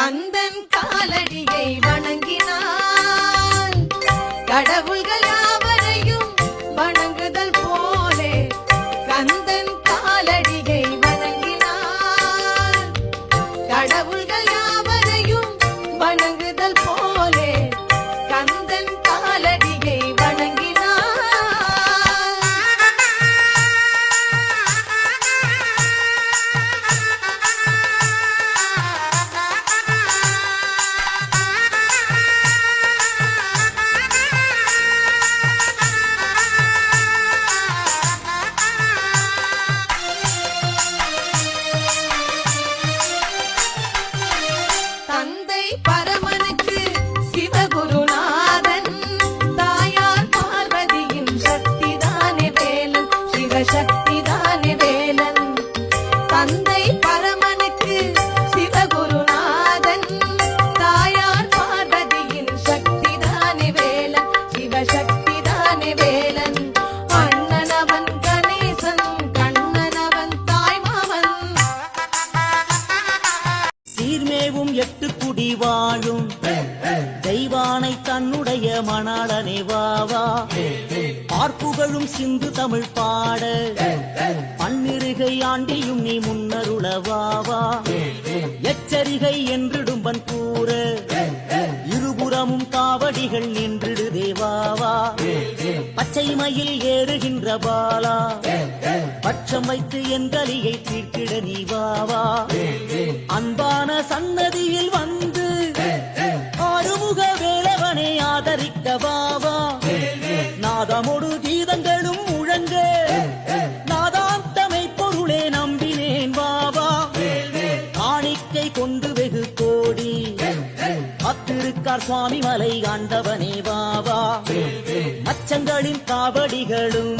கந்தன் காலடியை வணங்கினான் கடவுள்கள் யாவரையும் வணங்குதல் போலே கந்தன் காலடியை வணங்கினான் கடவுள்கள் யாவரையும் வணங்குதல் போலே கந்தன் காலடியை பரமனுக்கு சிவகுருநாதன் தாயார் பார்வதியின் சக்திதானே வேலன் சிவசக்திதானே வேலன் தந்தை பரமனுக்கு சிவகுருநாதன் தாயார் பார்வதியின் சக்திதானே வேலன் சிவசக்திதானே வேலன் அண்ணனவன் கணேசன் கண்ணனவன் தாய்மாவன் சீர்மேவும் எட்டு குடி வாழும் தெய்வானை தன்னுடைய மணாளனே வாவா பார்ப்புகழும் சிந்து தமிழ் பாட பன்னிருகை ஆண்டியும் நீ முன்னருள வாவா எச்சரிகை என்றிடும்பன் கூற இருபுறமும் காவடிகள் நின்றிடு தேவாவா பச்சை மயில் ஏறுகின்ற பாலா பட்சம் வைத்து என் கலியை தீர்க்கிட நீ வாவா அன்பான சன்னதியில் வந்து ஆறுமுக வேலவனை ஆதரிக்க வாவா நாதமொடு கீதங்களும் முழங்க நாதாந்தமை பொருளே நம்பினேன் வாவா காணிக்கை கொண்டு வெகு கோடி காத்திருக்கார் சுவாமி மலை ஆண்டவனே வாவா மச்சங்களின் காவடிகளும்